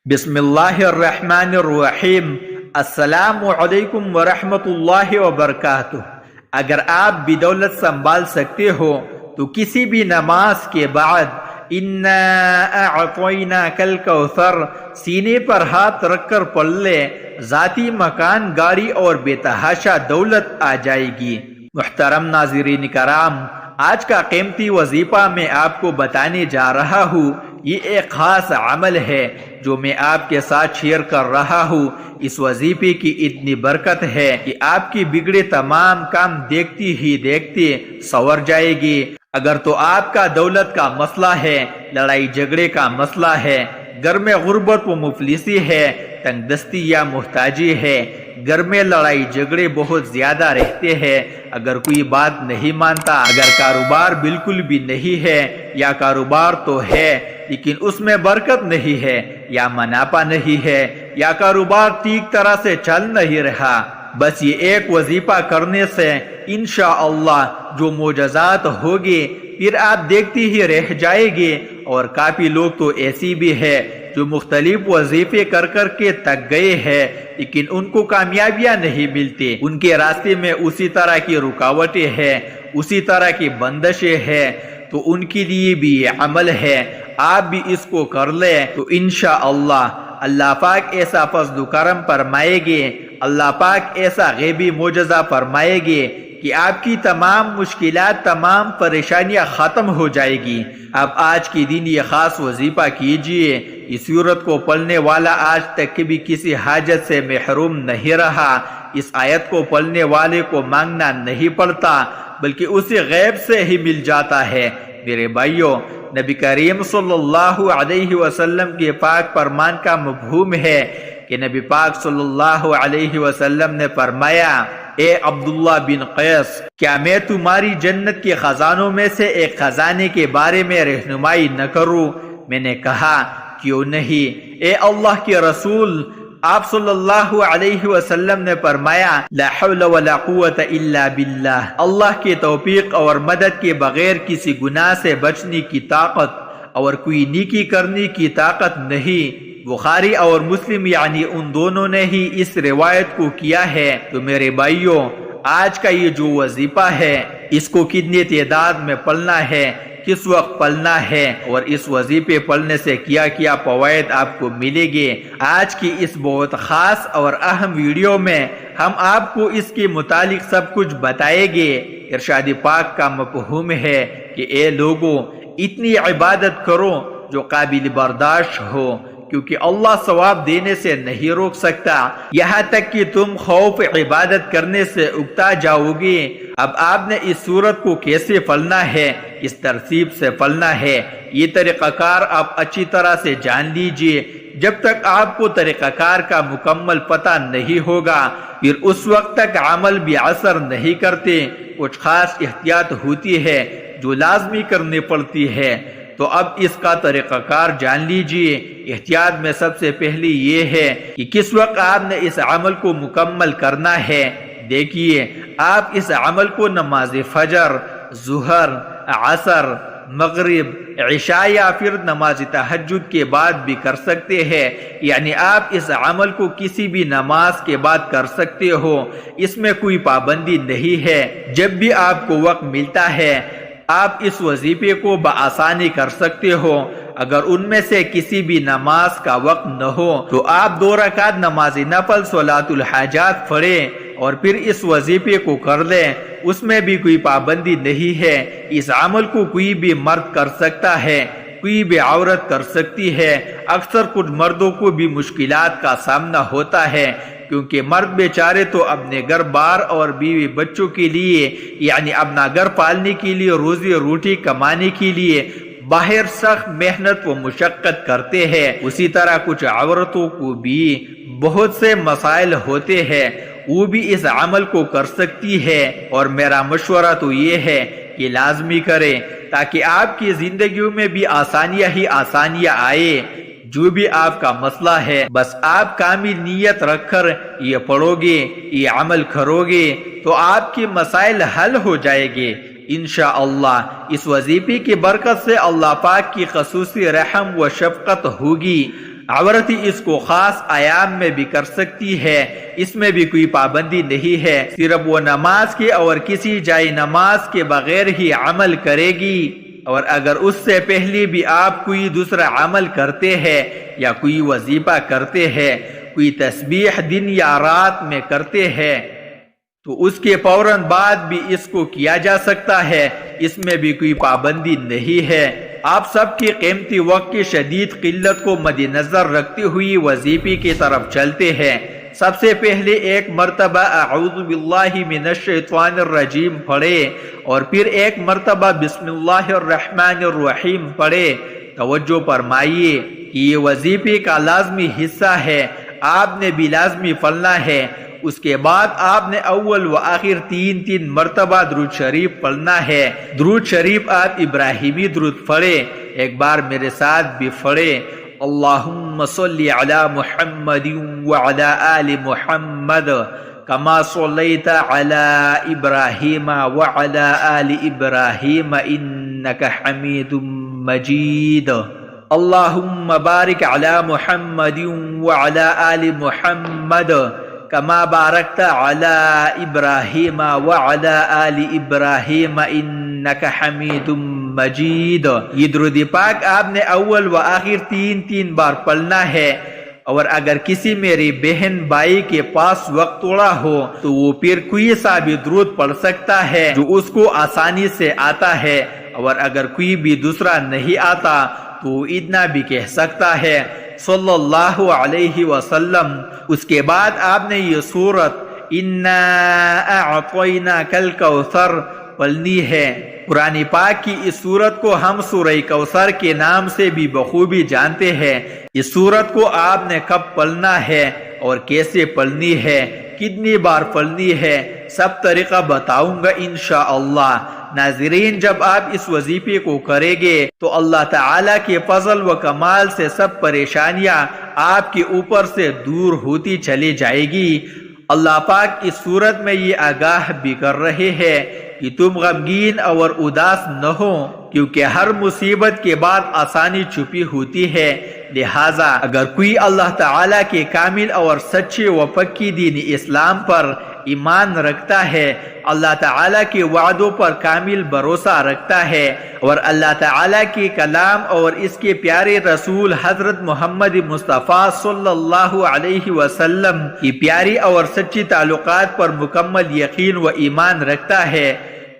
بسم اللہ الرحمن الرحیم۔ السلام علیکم ورحمۃ اللہ وبرکاتہ۔ اگر آپ بدولت سنبھال سکتے ہو تو کسی بھی نماز کے بعد انا اعطیناک الکوثر سینے پر ہاتھ رکھ کر پڑھ لے، ذاتی مکان، گاڑی اور بے تحاشا دولت آ جائے گی۔ محترم ناظرین کرام، آج کا قیمتی وظیفہ میں آپ کو بتانے جا رہا ہوں۔ یہ ایک خاص عمل ہے جو میں آپ کے ساتھ شیئر کر رہا ہوں۔ اس وظیفے کی اتنی برکت ہے کہ آپ کی بگڑے تمام کام دیکھتی ہی دیکھتے سنور جائے گی۔ اگر تو آپ کا دولت کا مسئلہ ہے، لڑائی جھگڑے کا مسئلہ ہے، گھر میں غربت و مفلسی ہے، تنگ دستی یا محتاجی ہے، گھر میں لڑائی جھگڑے بہت زیادہ رہتے ہیں، اگر کوئی بات نہیں مانتا، اگر کاروبار بالکل بھی نہیں ہے یا کاروبار تو ہے لیکن اس میں برکت نہیں ہے یا منافع نہیں ہے یا کاروبار ٹھیک طرح سے چل نہیں رہا، بس یہ ایک وظیفہ کرنے سے انشاءاللہ جو معجزات ہوگی پھر آپ دیکھتی ہی رہ جائے گے۔ اور کافی لوگ تو ایسی بھی ہے جو مختلف وظیفے کر کر کے تک گئے ہیں لیکن ان کو کامیابیاں نہیں ملتی، ان کے راستے میں اسی طرح کی رکاوٹیں ہیں، اسی طرح کی بندشیں ہیں۔ تو ان کے لیے بھی یہ عمل ہے، آپ بھی اس کو کر لیں تو انشاءاللہ اللہ پاک ایسا فضل و کرم فرمائے گے، اللہ پاک ایسا غیبی معجزہ فرمائے گے کہ آپ کی تمام مشکلات، تمام پریشانیاں ختم ہو جائے گی۔ اب آج کے دن یہ خاص وظیفہ کیجئے۔ اس سورت کو پڑھنے والا آج تک کبھی کسی حاجت سے محروم نہیں رہا۔ اس آیت کو پڑھنے والے کو مانگنا نہیں پڑتا بلکہ اسے غیب سے ہی مل جاتا ہے۔ میرے بھائیوں، نبی کریم صلی اللہ علیہ وسلم کے پاک فرمان کا مفہوم ہے کہ نبی پاک صلی اللہ علیہ وسلم نے فرمایا، اے عبداللہ بن قیس، کیا میں تمہاری جنت کے خزانوں میں سے ایک خزانے کے بارے میں رہنمائی نہ کروں؟ میں نے کہا کیوں نہیں اے اللہ کے رسول؟ آپ صلی اللہ علیہ وسلم نے فرمایا، لا حول ولا قوت الا باللہ، اللہ کے توفیق اور مدد کے بغیر کسی گناہ سے بچنے کی طاقت اور کوئی نیکی کرنے کی طاقت نہیں۔ بخاری اور مسلم یعنی ان دونوں نے ہی اس روایت کو کیا ہے۔ تو میرے بھائیوں، آج کا یہ جو وظیفہ ہے اس کو کتنی تعداد میں پڑھنا ہے، کس وقت پڑھنا ہے، اور اس وظیفے پڑھنے سے کیا کیا فوائد آپ کو ملے گے، آج کی اس بہت خاص اور اہم ویڈیو میں ہم آپ کو اس کے متعلق سب کچھ بتائیں گے۔ ارشاد پاک کا مفہوم ہے کہ اے لوگوں، اتنی عبادت کرو جو قابل برداشت ہو، کیونکہ اللہ ثواب دینے سے نہیں روک سکتا، یہاں تک کہ تم خوف عبادت کرنے سے اکتا جاؤ گے۔ اب آپ نے اس سورت کو کیسے پڑھنا ہے، اس ترتیب سے پڑھنا ہے، یہ طریقہ کار آپ اچھی طرح سے جان لیجئے۔ جب تک آپ کو طریقہ کار کا مکمل پتہ نہیں ہوگا پھر اس وقت تک عمل بھی اثر نہیں کرتے۔ کچھ خاص احتیاط ہوتی ہے جو لازمی کرنی پڑتی ہے، تو اب اس کا طریقہ کار جان لیجئے۔ احتیاط میں سب سے پہلی یہ ہے کہ کس وقت آپ نے اس عمل کو مکمل کرنا ہے۔ دیکھیے، آپ اس عمل کو نماز فجر، ظہر، عصر، مغرب، عشاء یا پھر نماز تہجد کے بعد بھی کر سکتے ہیں، یعنی آپ اس عمل کو کسی بھی نماز کے بعد کر سکتے ہو، اس میں کوئی پابندی نہیں ہے۔ جب بھی آپ کو وقت ملتا ہے آپ اس وظیفے کو بآسانی کر سکتے ہو۔ اگر ان میں سے کسی بھی نماز کا وقت نہ ہو تو آپ 2 رکعت نماز نفل صلاۃ الحاجات پڑھیں اور پھر اس وظیفے کو کر لیں، اس میں بھی کوئی پابندی نہیں ہے۔ اس عمل کو کوئی بھی مرد کر سکتا ہے، کوئی بھی عورت کر سکتی ہے۔ اکثر کچھ مردوں کو بھی مشکلات کا سامنا ہوتا ہے کیونکہ مرد بیچارے تو اپنے گھر بار اور بیوی بچوں کے لیے، یعنی اپنا گھر پالنے کے لیے، روزی روٹی کمانے کے لیے باہر سخت محنت و مشقت کرتے ہیں۔ اسی طرح کچھ عورتوں کو بھی بہت سے مسائل ہوتے ہیں، وہ بھی اس عمل کو کر سکتی ہے، اور میرا مشورہ تو یہ ہے کہ لازمی کریں تاکہ آپ کی زندگیوں میں بھی آسانیاں ہی آسانیاں آئے۔ جو بھی آپ کا مسئلہ ہے بس آپ کامل نیت رکھ کر یہ پڑھو گے، یہ عمل کرو گے تو آپ کے مسائل حل ہو جائے گے انشاءاللہ۔ اس وظیفے کی برکت سے اللہ پاک کی خصوصی رحم و شفقت ہوگی۔ عورت اس کو خاص ایام میں بھی کر سکتی ہے، اس میں بھی کوئی پابندی نہیں ہے، صرف وہ نماز کے اور کسی جائے نماز کے بغیر ہی عمل کرے گی، اور اگر اس سے پہلے بھی آپ کوئی دوسرا عمل کرتے ہیں یا کوئی وظیفہ کرتے ہیں، کوئی تسبیح دن یا رات میں کرتے ہیں تو اس کے فوراً بعد بھی اس کو کیا جا سکتا ہے، اس میں بھی کوئی پابندی نہیں ہے۔ آپ سب کے قیمتی وقت کی شدید قلت کو مد نظر رکھتے ہوئے وظیفے کی طرف چلتے ہیں۔ سب سے پہلے ایک مرتبہ اعوذ باللہ من الشیطان الرجیم پڑھے اور پھر ایک مرتبہ بسم اللہ الرحمن الرحیم پڑھے۔ توجہ فرمائیے کہ یہ وظیفے کا لازمی حصہ ہے، آپ نے بھی لازمی پڑھنا ہے۔ اس کے بعد آپ نے اول و آخر تین مرتبہ درود شریف پڑھنا ہے۔ درود شریف آپ ابراہیمی درود پڑھے، ایک بار میرے ساتھ بھی پڑھے، اللہم صلی علی محمد وعلی آل محمد کما صلیت علی ابراہیم وعلی آل ابراہیم انک حمید مجید، اللہم بارک علی محمد وعلی آل محمد کما بارکت علی ابراہیم وعلی آل ابراہیم انک حمید مجید۔ یہ درود پاک آپ نے اول و آخر تین بار پڑھنا ہے، اور اگر کسی میری بہن بھائی کے پاس وقت تھوڑا ہو تو وہ پھر کوئی سا بھی درود پڑھ سکتا ہے جو اس کو آسانی سے آتا ہے، اور اگر کوئی بھی دوسرا نہیں آتا تو اتنا بھی کہہ سکتا ہے صلی اللہ علیہ وسلم۔ اس کے بعد آپ نے یہ سورت انا اعطیناک الکوثر پڑھنی ہے۔ قرآن پاک کی اس سورت کو ہم سورہ کوثر کے نام سے بھی بخوبی جانتے ہیں۔ اس سورت کو آپ نے کب پڑھنا ہے اور کیسے پڑھنی ہے، کتنی بار پڑھنی ہے، سب طریقہ بتاؤں گا انشاءاللہ۔ ناظرین، جب آپ اس وظیفے کو کریں گے تو اللہ تعالیٰ کے فضل و کمال سے سب پریشانیاں آپ کے اوپر سے دور ہوتی چلی جائے گی۔ اللہ پاک اس صورت میں یہ آگاہ بھی کر رہے ہیں کہ تم غمگین اور اداس نہ ہو، کیونکہ ہر مصیبت کے بعد آسانی چھپی ہوتی ہے۔ لہٰذا اگر کوئی اللہ تعالیٰ کے کامل اور سچے و پکی دین اسلام پر ایمان رکھتا ہے، اللہ تعالیٰ کے وعدوں پر کامل بھروسہ رکھتا ہے، اور اللہ تعالیٰ کے کلام اور اس کے پیارے رسول حضرت محمد مصطفیٰ صلی اللہ علیہ وسلم کی پیاری اور سچی تعلقات پر مکمل یقین و ایمان رکھتا ہے،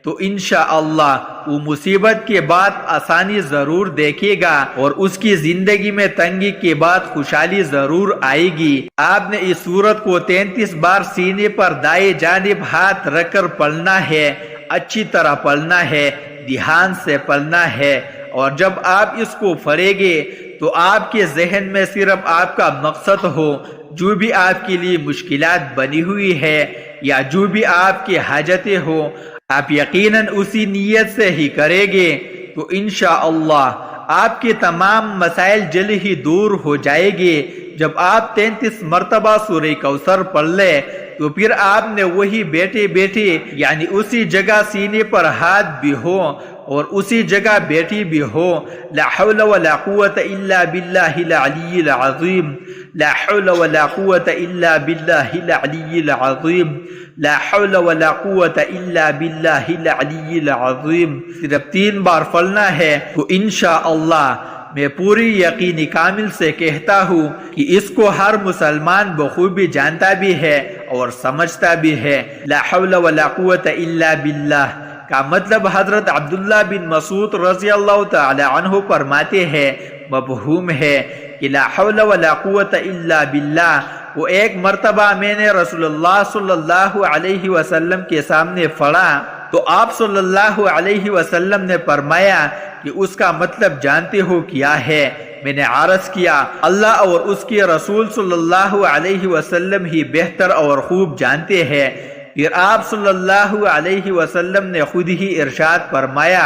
تو انشاءاللہ وہ مصیبت کے بعد آسانی ضرور دیکھے گا، اور اس کی زندگی میں تنگی کے بعد خوشحالی ضرور آئے گی۔ آپ نے اس سورت کو 33 بار سینے پر دائیں جانب ہاتھ رکھ کر پڑھنا ہے، اچھی طرح پڑھنا ہے، دھیان سے پڑھنا ہے، اور جب آپ اس کو پڑھیں گے تو آپ کے ذہن میں صرف آپ کا مقصد ہو، جو بھی آپ کے لیے مشکلات بنی ہوئی ہے یا جو بھی آپ کی حاجتیں ہو، آپ یقیناً اسی نیت سے ہی کریں گے تو انشاءاللہ آپ کے تمام مسائل جلد ہی دور ہو جائے گے۔ جب آپ 33 مرتبہ سورہ کوثر پڑھ لیں تو پھر آپ نے وہی بیٹھے بیٹھے یعنی اسی جگہ سینے پر ہاتھ بھی ہو اور اسی جگہ بیٹھی بھی ہو، لا حول ولا قوت الا باللہ العلی العظیم، لا حول ولا قوت الا باللہ العلی العظیم، لا حول ولا قوت الا باللہ العلی العظیم، صرف 3 بار پڑھنا ہے۔ تو انشاءاللہ میں پوری یقینی کامل سے کہتا ہوں کہ اس کو ہر مسلمان بخوبی جانتا بھی ہے اور سمجھتا بھی ہے۔ لا حول ولا قوت الا باللہ کا مطلب حضرت عبداللہ بن مسعود رضی اللہ تعالی عنہ فرماتے ہیں، مفہوم ہے کہ لا حول ولا قوت الا باللہ وہ ایک مرتبہ میں نے رسول اللہ صلی اللہ علیہ وسلم کے سامنے پڑھا تو آپ صلی اللہ علیہ وسلم نے فرمایا کہ اس کا مطلب جانتے ہو کیا ہے؟ میں نے عرض کیا اللہ اور اس کے رسول صلی اللہ علیہ وسلم ہی بہتر اور خوب جانتے ہیں۔ پھر آپ صلی اللہ علیہ وسلم نے خود ہی ارشاد فرمایا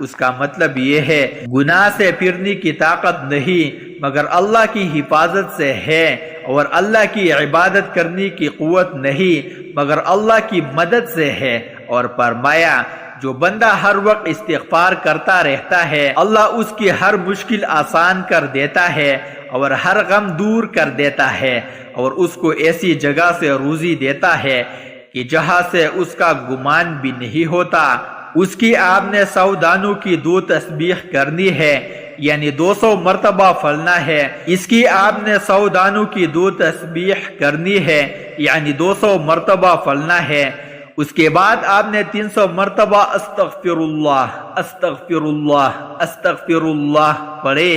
اس کا مطلب یہ ہے گناہ سے پھرنے کی طاقت نہیں مگر اللہ کی حفاظت سے ہے، اور اللہ کی عبادت کرنے کی قوت نہیں مگر اللہ کی مدد سے ہے، اور فرمایا جو بندہ ہر وقت استغفار کرتا رہتا ہے اللہ اس کی ہر مشکل آسان کر دیتا ہے اور ہر غم دور کر دیتا ہے اور اس کو ایسی جگہ سے روزی دیتا ہے کہ جہاں سے اس کا گمان بھی نہیں ہوتا۔ اس کی آپ نے 100 دانوں کی 2 تسبیح کرنی ہے، یعنی 200 مرتبہ پڑھنا ہے۔ اس کی آپ نے 100 دانوں کی 2 تسبیح کرنی ہے، یعنی 200 مرتبہ پڑھنا ہے۔ اس کے بعد آپ نے 300 مرتبہ استغفر اللہ استغفر اللہ استغفر اللہ پڑھے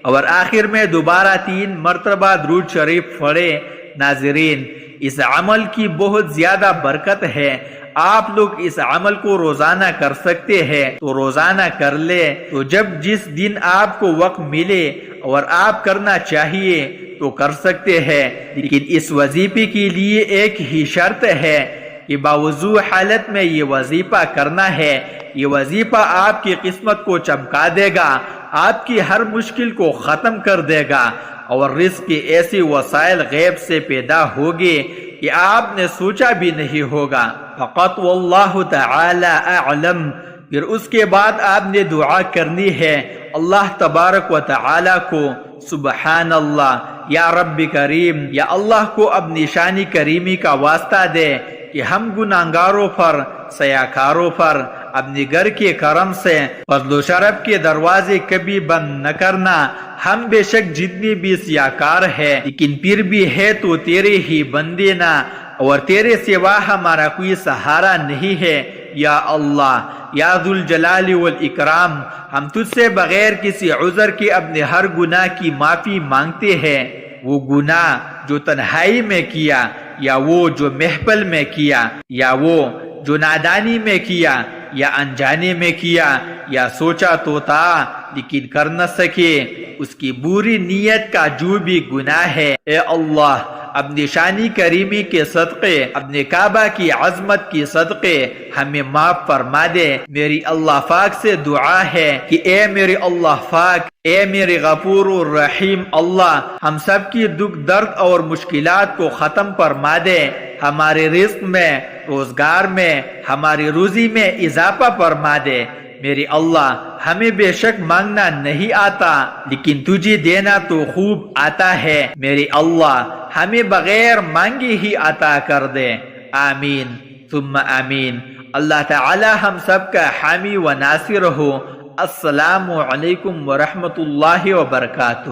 اور آخر میں دوبارہ 3 مرتبہ درود شریف پڑھے۔ ناظرین، اس عمل کی بہت زیادہ برکت ہے۔ آپ لوگ اس عمل کو روزانہ کر سکتے ہیں تو روزانہ کر لے، تو جس دن آپ کو وقت ملے اور آپ کرنا چاہیے تو کر سکتے ہیں، لیکن اس وظیفے کے لیے ایک ہی شرط ہے کہ باوضو حالت میں یہ وظیفہ کرنا ہے۔ یہ وظیفہ آپ کی قسمت کو چمکا دے گا، آپ کی ہر مشکل کو ختم کر دے گا اور رزق کے ایسے وسائل غیب سے پیدا ہوگے کہ آپ نے سوچا بھی نہیں ہوگا۔ فقط واللہ تعالی اعلم۔ پھر اس کے بعد آپ نے دعا کرنی ہے اللہ تبارک و تعالی کو، سبحان اللہ، یا رب کریم، یا اللہ کو اپنی شان کریمی کا واسطہ دے کہ ہم گناہگاروں پر، سیاکاروں پر اپنے گھر کے کرم سے فضل و شرف کے دروازے کبھی بند نہ کرنا۔ ہم بے شک جتنی بھی سیاکار ہے لیکن پھر بھی ہے تو تیرے ہی بندے نا، اور تیرے سوا ہمارا کوئی سہارا نہیں ہے۔ یا اللہ، یا ذوالجلال والاکرام، ہم تجھ سے بغیر کسی عذر کے اپنے ہر گناہ کی معافی مانگتے ہیں۔ وہ گناہ جو تنہائی میں کیا، یا وہ جو محفل میں کیا، یا وہ جو نادانی میں کیا، یا انجانے میں کیا، یا سوچا تو تھا لیکن کر نہ سکے، اس کی بری نیت کا جو بھی گناہ ہے، اے اللہ اپنی شانی کریمی کے صدقے، اپنے کعبہ کی عظمت کی صدقے ہمیں معاف فرما دے۔ میری اللہ پاک سے دعا ہے کہ اے میرے اللہ پاک، اے میرے غفور الرحیم اللہ، ہم سب کی دکھ درد اور مشکلات کو ختم فرما دے، ہمارے رزق میں، روزگار میں، ہماری روزی میں اضافہ فرما دے۔ میرے اللہ، ہمیں بے شک مانگنا نہیں آتا لیکن تجھے دینا تو خوب آتا ہے۔ میرے اللہ، ہمیں بغیر مانگے ہی عطا کر دے۔ آمین ثم آمین۔ اللہ تعالی ہم سب کا حامی و ناصر ہو۔ السلام علیکم ورحمۃ اللہ وبرکاتہ۔